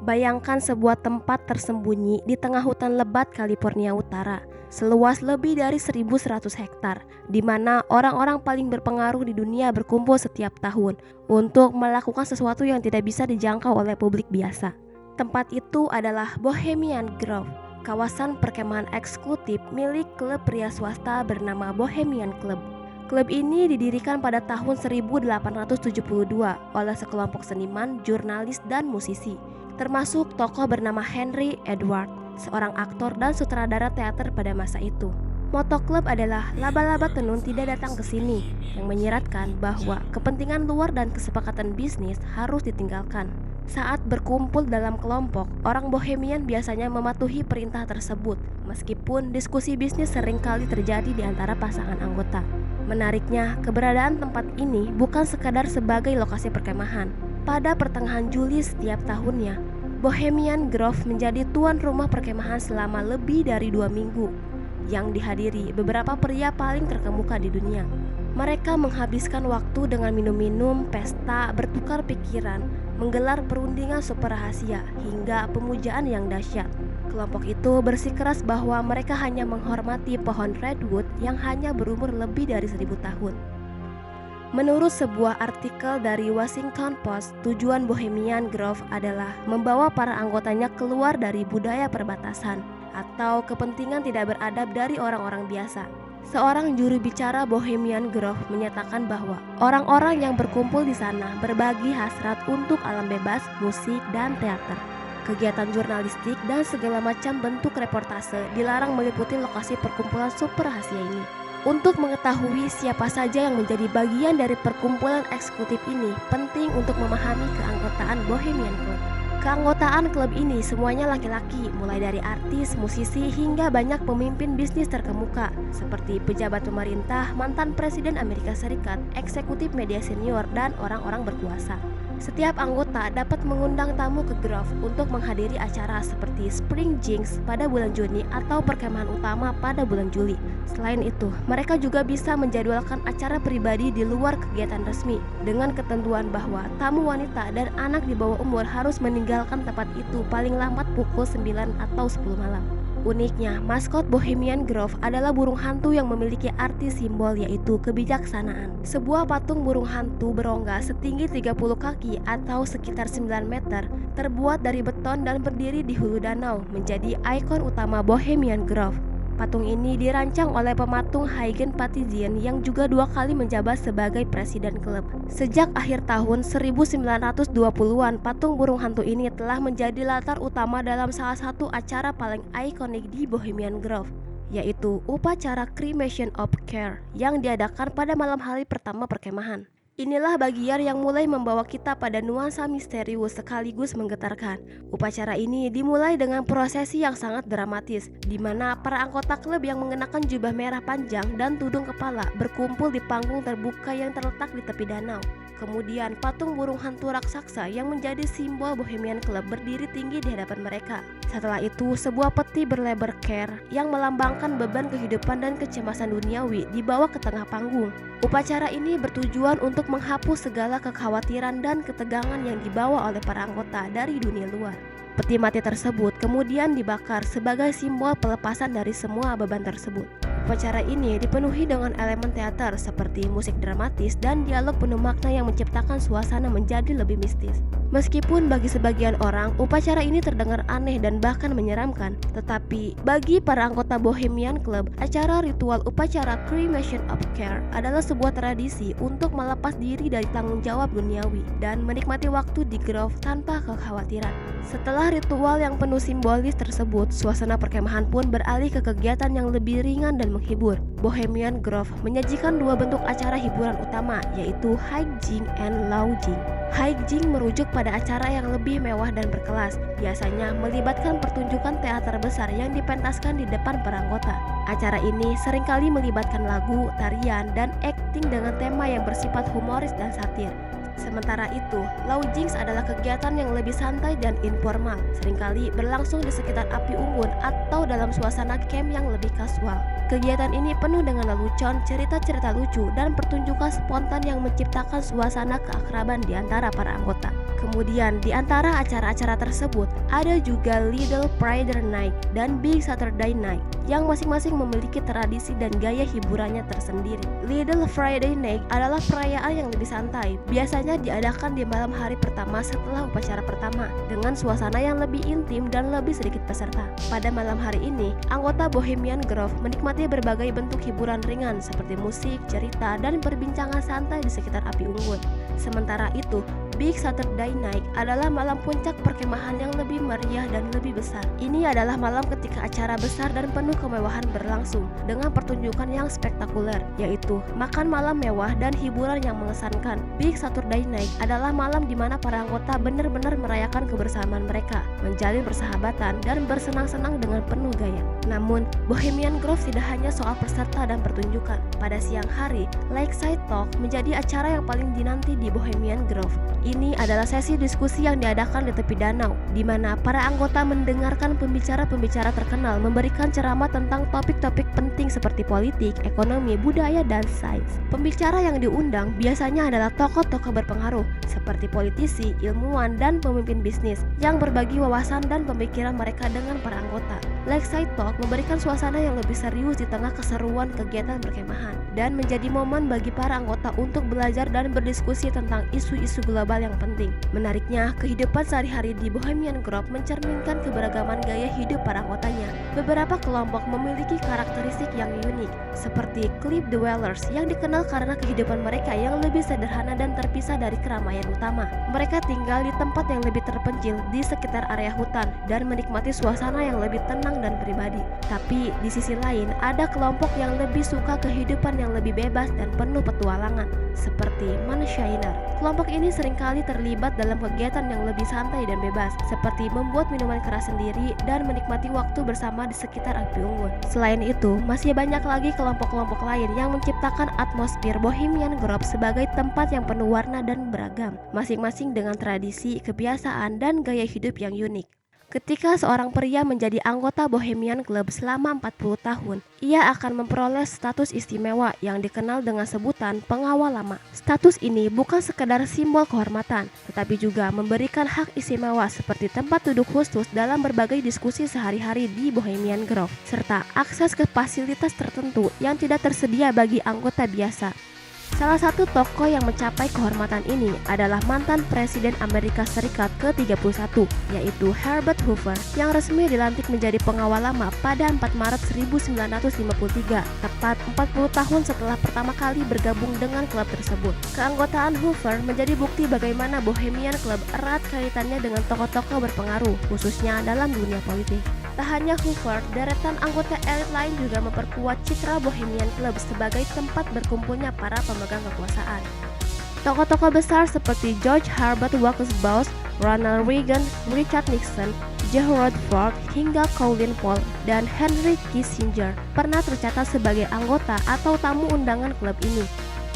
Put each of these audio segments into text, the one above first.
Bayangkan sebuah tempat tersembunyi di tengah hutan lebat California Utara, seluas lebih dari 1.100 hektar, di mana orang-orang paling berpengaruh di dunia berkumpul setiap tahun untuk melakukan sesuatu yang tidak bisa dijangkau oleh publik biasa. Tempat itu adalah Bohemian Grove, kawasan perkemahan eksekutif milik klub pria swasta bernama Bohemian Club. Klub ini didirikan pada tahun 1872 oleh sekelompok seniman, jurnalis, dan musisi, termasuk tokoh bernama Henry Edward, seorang aktor dan sutradara teater pada masa itu. Moto klub adalah laba-laba tenun tidak datang ke sini, yang menyiratkan bahwa kepentingan luar dan kesepakatan bisnis harus ditinggalkan. Saat berkumpul dalam kelompok, orang Bohemian biasanya mematuhi perintah tersebut, meskipun diskusi bisnis seringkali terjadi di antara pasangan anggota. Menariknya, keberadaan tempat ini bukan sekadar sebagai lokasi perkemahan. Pada pertengahan Juli setiap tahunnya, Bohemian Grove menjadi tuan rumah perkemahan selama lebih dari 2 minggu, yang dihadiri beberapa pria paling terkemuka di dunia. Mereka menghabiskan waktu dengan minum-minum, pesta, bertukar pikiran, menggelar perundingan super rahasia, hingga pemujaan yang dahsyat. Kelompok itu bersikeras bahwa mereka hanya menghormati pohon redwood yang hanya berumur lebih dari 1.000 tahun. Menurut sebuah artikel dari Washington Post, tujuan Bohemian Grove adalah membawa para anggotanya keluar dari budaya perbatasan atau kepentingan tidak beradab dari orang-orang biasa. Seorang juru bicara Bohemian Grove menyatakan bahwa orang-orang yang berkumpul di sana berbagi hasrat untuk alam bebas, musik, dan teater. Kegiatan jurnalistik dan segala macam bentuk reportase dilarang meliputi lokasi perkumpulan super rahasia ini. Untuk mengetahui siapa saja yang menjadi bagian dari perkumpulan eksekutif ini, penting untuk memahami keanggotaan Bohemian Club. Keanggotaan klub ini semuanya laki-laki, mulai dari artis, musisi, hingga banyak pemimpin bisnis terkemuka, seperti pejabat pemerintah, mantan presiden Amerika Serikat, eksekutif media senior, dan orang-orang berkuasa. Setiap anggota dapat mengundang tamu ke Grove untuk menghadiri acara seperti Spring Jinx pada bulan Juni atau perkemahan utama pada bulan Juli. Selain itu, mereka juga bisa menjadwalkan acara pribadi di luar kegiatan resmi dengan ketentuan bahwa tamu wanita dan anak di bawah umur harus meninggalkan tempat itu paling lambat pukul 9 atau 10 malam. Uniknya, maskot Bohemian Grove adalah burung hantu yang memiliki arti simbol, yaitu kebijaksanaan. Sebuah patung burung hantu berongga setinggi 30 kaki atau sekitar 9 meter, terbuat dari beton dan berdiri di hulu danau, menjadi ikon utama Bohemian Grove. Patung ini dirancang oleh pematung Huygens Pattizien yang juga 2 kali menjabat sebagai presiden klub. Sejak akhir tahun 1920-an, patung burung hantu ini telah menjadi latar utama dalam salah satu acara paling ikonik di Bohemian Grove, yaitu upacara Cremation of Care yang diadakan pada malam hari pertama perkemahan. Inilah bagian yang mulai membawa kita pada nuansa misterius sekaligus menggetarkan. Upacara ini dimulai dengan prosesi yang sangat dramatis, di mana para anggota klub yang mengenakan jubah merah panjang dan tudung kepala berkumpul di panggung terbuka yang terletak di tepi danau. Kemudian patung burung hantu raksasa yang menjadi simbol Bohemian Club berdiri tinggi di hadapan mereka. Setelah itu, sebuah peti berlebar care yang melambangkan beban kehidupan dan kecemasan duniawi dibawa ke tengah panggung. Upacara ini bertujuan untuk menghapus segala kekhawatiran dan ketegangan yang dibawa oleh para anggota dari dunia luar. Peti mati tersebut kemudian dibakar sebagai simbol pelepasan dari semua beban tersebut. Upacara ini dipenuhi dengan elemen teater seperti musik dramatis dan dialog penuh makna yang menciptakan suasana menjadi lebih mistis. Meskipun bagi sebagian orang upacara ini terdengar aneh dan bahkan menyeramkan, tetapi bagi para anggota Bohemian Club, acara ritual upacara Cremation of Care adalah sebuah tradisi untuk melepas diri dari tanggung jawab duniawi dan menikmati waktu di Grove tanpa kekhawatiran. Setelah ritual yang penuh simbolis tersebut, suasana perkemahan pun beralih ke kegiatan yang lebih ringan dan menghibur. Bohemian Grove menyajikan 2 bentuk acara hiburan utama, yaitu hijing and lounging. Hijing merujuk pada acara yang lebih mewah dan berkelas, biasanya melibatkan pertunjukan teater besar yang dipentaskan di depan para anggota. Acara ini seringkali melibatkan lagu, tarian, dan akting dengan tema yang bersifat humoris dan satir. Sementara itu, lounging adalah kegiatan yang lebih santai dan informal, seringkali berlangsung di sekitar api unggun atau dalam suasana camp yang lebih kasual. Kegiatan ini penuh dengan lelucon, cerita-cerita lucu, dan pertunjukan spontan yang menciptakan suasana keakraban di antara para anggota. Kemudian di antara acara-acara tersebut ada juga Little Friday Night dan Big Saturday Night yang masing-masing memiliki tradisi dan gaya hiburannya tersendiri. Little Friday Night adalah perayaan yang lebih santai, biasanya diadakan di malam hari pertama setelah upacara pertama dengan suasana yang lebih intim dan lebih sedikit peserta. Pada malam hari ini, anggota Bohemian Grove menikmati berbagai bentuk hiburan ringan seperti musik, cerita, dan perbincangan santai di sekitar api unggun. Sementara itu, Big Saturday Night adalah malam puncak perkemahan yang lebih meriah dan lebih besar. Ini adalah malam ketika acara besar dan penuh kemewahan berlangsung dengan pertunjukan yang spektakuler, yaitu makan malam mewah dan hiburan yang mengesankan. Big Saturday Night adalah malam di mana para anggota benar-benar merayakan kebersamaan mereka, menjalin persahabatan, dan bersenang-senang dengan penuh gaya. Namun, Bohemian Grove tidak hanya soal peserta dan pertunjukan. Pada siang hari, Lakeside Talk menjadi acara yang paling dinanti di Bohemian Grove. Ini adalah sesi diskusi yang diadakan di tepi danau, di mana para anggota mendengarkan pembicara-pembicara terkenal memberikan ceramah tentang topik-topik penting seperti politik, ekonomi, budaya, dan sains. Pembicara yang diundang biasanya adalah tokoh-tokoh berpengaruh, seperti politisi, ilmuwan, dan pemimpin bisnis, yang berbagi wawasan dan pemikiran mereka dengan para anggota. Lakeside Talk memberikan suasana yang lebih serius di tengah keseruan kegiatan berkemahan, dan menjadi momen bagi para anggota untuk belajar dan berdiskusi tentang isu-isu global yang penting. Menariknya, kehidupan sehari-hari di Bohemian Grove mencerminkan keberagaman gaya hidup para anggotanya. Beberapa kelompok memiliki karakteristik yang unik, seperti Cliff Dwellers yang dikenal karena kehidupan mereka yang lebih sederhana dan terpisah dari keramaian utama. Mereka tinggal di tempat yang lebih terpencil di sekitar area hutan dan menikmati suasana yang lebih tenang dan pribadi. Tapi di sisi lain, ada kelompok yang lebih suka kehidupan yang lebih bebas dan penuh petualangan, seperti Manshiner. Kelompok ini seringkali terlibat dalam kegiatan yang lebih santai dan bebas, seperti membuat minuman keras sendiri dan menikmati waktu bersama di sekitar api unggun. Selain itu, masih banyak lagi kelompok-kelompok lain yang menciptakan atmosfer Bohemian Grove sebagai tempat yang penuh warna dan beragam, masing-masing dengan tradisi, kebiasaan, dan gaya hidup yang unik. Ketika seorang pria menjadi anggota Bohemian Club selama 40 tahun, ia akan memperoleh status istimewa yang dikenal dengan sebutan pengawal lama. Status ini bukan sekedar simbol kehormatan, tetapi juga memberikan hak istimewa seperti tempat duduk khusus dalam berbagai diskusi sehari-hari di Bohemian Grove, serta akses ke fasilitas tertentu yang tidak tersedia bagi anggota biasa. Salah satu tokoh yang mencapai kehormatan ini adalah mantan Presiden Amerika Serikat ke-31, yaitu Herbert Hoover, yang resmi dilantik menjadi pengawal lama pada 4 Maret 1953, tepat 40 tahun setelah pertama kali bergabung dengan klub tersebut. Keanggotaan Hoover menjadi bukti bagaimana Bohemian Club erat kaitannya dengan tokoh-tokoh berpengaruh, khususnya dalam dunia politik. Tak hanya Hoover, deretan anggota elit lain juga memperkuat citra Bohemian Club sebagai tempat berkumpulnya para pemegang kekuasaan. Tokoh-tokoh besar seperti George Herbert Walker Bush, Ronald Reagan, Richard Nixon, Gerald Ford, hingga Colin Powell dan Henry Kissinger pernah tercatat sebagai anggota atau tamu undangan klub ini.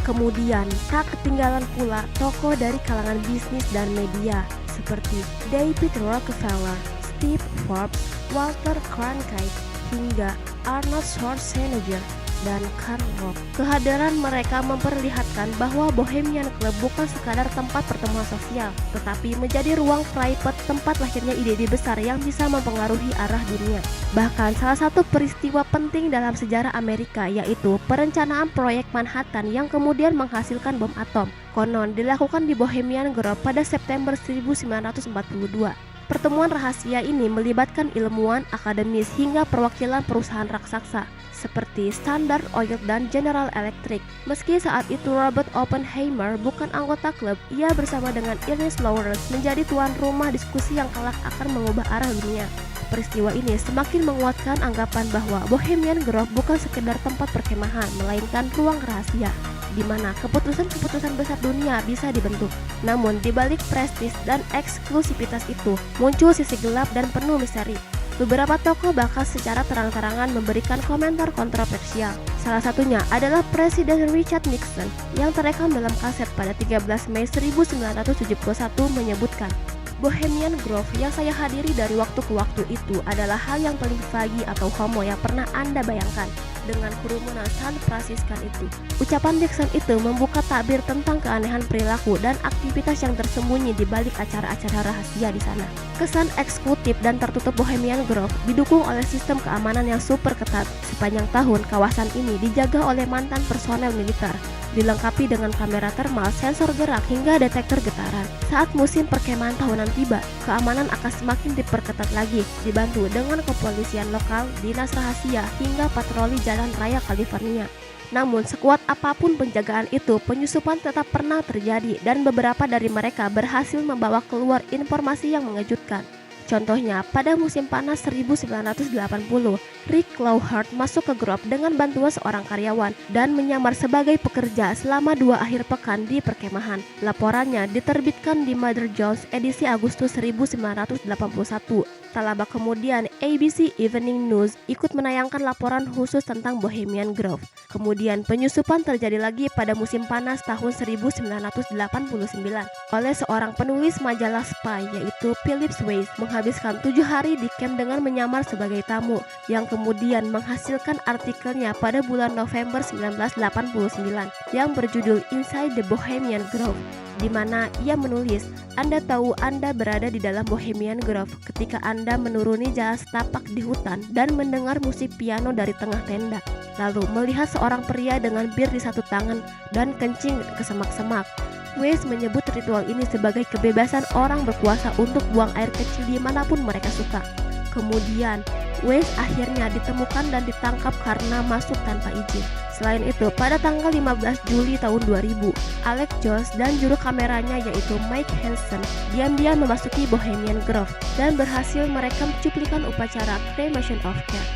Kemudian, tak ketinggalan pula tokoh dari kalangan bisnis dan media seperti David Rockefeller, Steve Forbes, Walter Cronkite, hingga Arnold Schwarzenegger dan Karl Rove. Kehadiran mereka memperlihatkan bahwa Bohemian Club bukan sekadar tempat pertemuan sosial, tetapi menjadi ruang private tempat lahirnya ide-ide besar yang bisa mempengaruhi arah dunia. Bahkan salah satu peristiwa penting dalam sejarah Amerika yaitu perencanaan proyek Manhattan yang kemudian menghasilkan bom atom, konon dilakukan di Bohemian Grove pada September 1942. Pertemuan rahasia ini melibatkan ilmuwan, akademis, hingga perwakilan perusahaan raksasa seperti Standard Oil dan General Electric. Meski saat itu Robert Oppenheimer bukan anggota klub, ia bersama dengan Ernest Lawrence menjadi tuan rumah diskusi yang kelak akan mengubah arah dunia. Peristiwa ini semakin menguatkan anggapan bahwa Bohemian Grove bukan sekedar tempat perkemahan, melainkan ruang rahasia di mana keputusan-keputusan besar dunia bisa dibentuk. Namun di balik prestis dan eksklusivitas itu muncul sisi gelap dan penuh misteri. Beberapa tokoh bahkan secara terang-terangan memberikan komentar kontroversial. Salah satunya adalah Presiden Richard Nixon yang terekam dalam kaset pada 13 Mei 1971 menyebutkan, Bohemian Grove yang saya hadiri dari waktu ke waktu itu adalah hal yang paling fagi atau homo yang pernah Anda bayangkan. dengan kerumunan San Franciscan itu. Ucapan Dixon itu membuka tabir tentang keanehan perilaku dan aktivitas yang tersembunyi di balik acara-acara rahasia di sana. Kesan eksekutif dan tertutup Bohemian Grove didukung oleh sistem keamanan yang super ketat. Sepanjang tahun, kawasan ini dijaga oleh mantan personel militer, dilengkapi dengan kamera termal, sensor gerak, hingga detektor getaran. Saat musim perkemahan tahunan tiba, keamanan akan semakin diperketat lagi, dibantu dengan kepolisian lokal, dinas rahasia, hingga patroli jalan raya California. Namun, sekuat apapun penjagaan itu, penyusupan tetap pernah terjadi dan beberapa dari mereka berhasil membawa keluar informasi yang mengejutkan. Contohnya, pada musim panas 1980, Rick Lawhart masuk ke Grove dengan bantuan seorang karyawan dan menyamar sebagai pekerja selama 2 akhir pekan di perkemahan. Laporannya diterbitkan di Mother Jones edisi Agustus 1981. Tak lama kemudian, ABC Evening News ikut menayangkan laporan khusus tentang Bohemian Grove. Kemudian penyusupan terjadi lagi pada musim panas tahun 1989 oleh seorang penulis majalah spy yaitu Philip Weiss, menghabiskan 7 hari di camp dengan menyamar sebagai tamu, yang kemudian menghasilkan artikelnya pada bulan November 1989 yang berjudul Inside the Bohemian Grove, di mana ia menulis, "Anda tahu Anda berada di dalam Bohemian Grove ketika Anda menuruni jalan setapak di hutan dan mendengar musik piano dari tengah tenda, lalu melihat seorang pria dengan bir di satu tangan dan kencing ke semak-semak." Weiss menyebut ritual ini sebagai kebebasan orang berkuasa untuk buang air kecil dimanapun mereka suka. Kemudian, Weiss akhirnya ditemukan dan ditangkap karena masuk tanpa izin. Selain itu, pada tanggal 15 Juli tahun 2000, Alex Jones dan juru kameranya yaitu Mike Hansen diam-diam memasuki Bohemian Grove dan berhasil merekam cuplikan upacara Cremation of Care.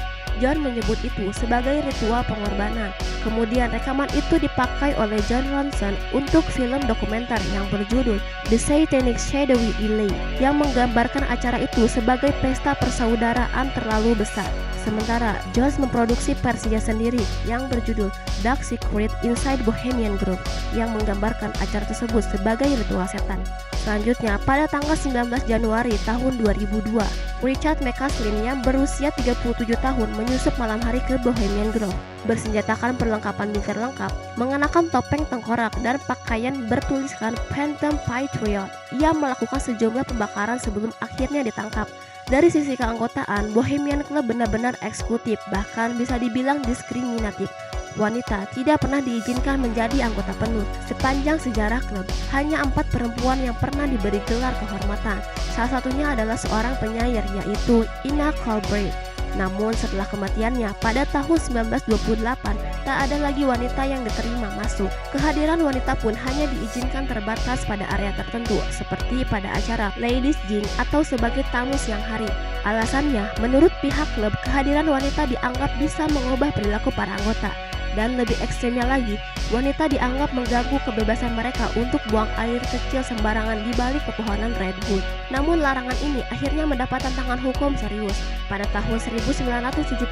John menyebut itu sebagai ritual pengorbanan. Kemudian rekaman itu dipakai oleh John Ronson untuk film dokumenter yang berjudul The Satanic Shadowy Alley yang menggambarkan acara itu sebagai pesta persaudaraan terlalu besar. Sementara Jones memproduksi versinya sendiri yang berjudul Dark Secret Inside Bohemian Grove yang menggambarkan acara tersebut sebagai ritual setan. Selanjutnya, pada tanggal 19 Januari tahun 2002, Richard McCaslin yang berusia 37 tahun menyusup malam hari ke Bohemian Grove, bersenjatakan perlengkapan militer lengkap, mengenakan topeng tengkorak dan pakaian bertuliskan Phantom Patriot. Ia melakukan sejumlah pembakaran sebelum akhirnya ditangkap. Dari sisi keanggotaan, Bohemian Club benar-benar eksekutif, bahkan bisa dibilang diskriminatif. Wanita tidak pernah diizinkan menjadi anggota penuh. Sepanjang sejarah klub, hanya 4 perempuan yang pernah diberi gelar kehormatan. Salah satunya adalah seorang penyair yaitu Ina Colbert. Namun setelah kematiannya pada tahun 1928, tak ada lagi wanita yang diterima masuk. Kehadiran wanita pun hanya diizinkan terbatas pada area tertentu, seperti pada acara Ladies Gin atau sebagai tamu siang hari. Alasannya, menurut pihak klub, kehadiran wanita dianggap bisa mengubah perilaku para anggota. Dan lebih ekstrimnya lagi, wanita dianggap mengganggu kebebasan mereka untuk buang air kecil sembarangan di balik pepohonan redwood. Namun larangan ini akhirnya mendapat tantangan hukum serius. Pada tahun 1978,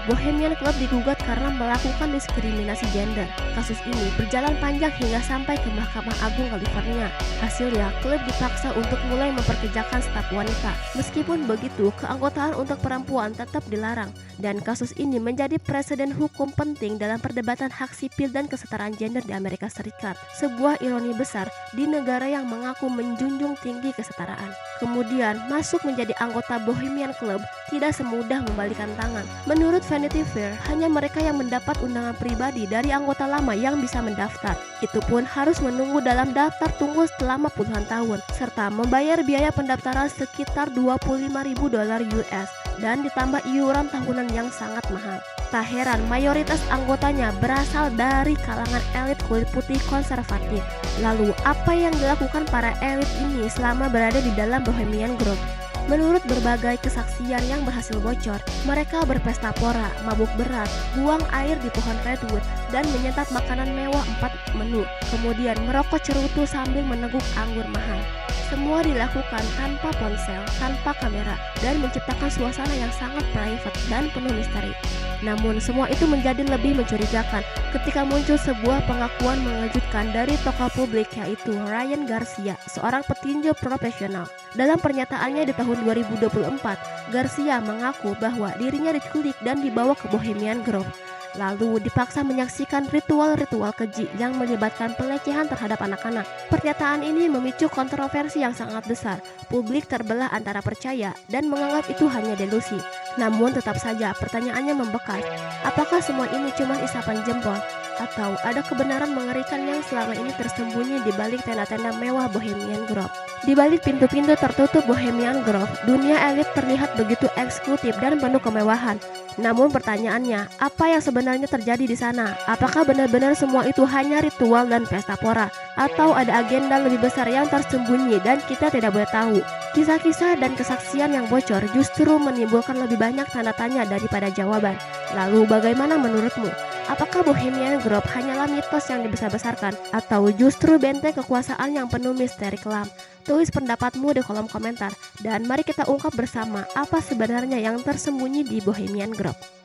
Bohemian Club digugat karena melakukan diskriminasi gender. Kasus ini berjalan panjang hingga sampai ke Mahkamah Agung California. Hasilnya, klub dipaksa untuk mulai memperkerjakan staf wanita. Meskipun begitu, keanggotaan untuk perempuan tetap dilarang. Dan kasus ini menjadi presiden hukum penting dalam perdebatan hak sipil dan kesetaraan gender di Amerika Serikat. Sebuah ironi besar di negara yang mengaku menjunjung tinggi kesetaraan. Kemudian, masuk menjadi anggota Bohemian Club tidak semudah membalikan tangan. Menurut Vanity Fair, hanya mereka yang mendapat undangan pribadi dari anggota lama yang bisa mendaftar. Itu pun harus menunggu dalam daftar tunggu selama puluhan tahun, serta membayar biaya pendaftaran sekitar $25.000 US dan ditambah iuran tahunan yang sangat mahal. Tak heran mayoritas anggotanya berasal dari kalangan elit kulit putih konservatif. Lalu apa yang dilakukan para elit ini selama berada di dalam Bohemian Grove? Menurut berbagai kesaksian yang berhasil bocor, mereka berpesta pora, mabuk berat, buang air di pohon redwood, dan menyantap makanan mewah 4 menu. Kemudian merokok cerutu sambil meneguk anggur mahal. Semua dilakukan tanpa ponsel, tanpa kamera, dan menciptakan suasana yang sangat private dan penuh misteri. Namun semua itu menjadi lebih mencurigakan ketika muncul sebuah pengakuan mengejutkan dari tokoh publik yaitu Ryan Garcia, seorang petinju profesional. Dalam pernyataannya di tahun 2024, Garcia mengaku bahwa dirinya diculik dan dibawa ke Bohemian Grove. lalu dipaksa menyaksikan ritual-ritual keji yang melibatkan pelecehan terhadap anak-anak. Pernyataan ini memicu kontroversi yang sangat besar. Publik terbelah antara percaya dan menganggap itu hanya delusi. Namun tetap saja pertanyaannya membekas. Apakah semua ini cuma isapan jempol? Atau ada kebenaran mengerikan yang selama ini tersembunyi di balik tenda-tenda mewah Bohemian Grove? Di balik pintu-pintu tertutup Bohemian Grove, dunia elit terlihat begitu eksklusif dan penuh kemewahan. Namun pertanyaannya, apa yang sebenarnya terjadi di sana? Apakah benar-benar semua itu hanya ritual dan pesta pora? Atau ada agenda lebih besar yang tersembunyi dan kita tidak boleh tahu? Kisah-kisah dan kesaksian yang bocor justru menimbulkan lebih banyak tanda tanya daripada jawaban. Lalu bagaimana menurutmu? Apakah Bohemian Grove hanyalah mitos yang dibesar-besarkan atau justru benteng kekuasaan yang penuh misteri kelam? Tulis pendapatmu di kolom komentar dan mari kita ungkap bersama apa sebenarnya yang tersembunyi di Bohemian Grove.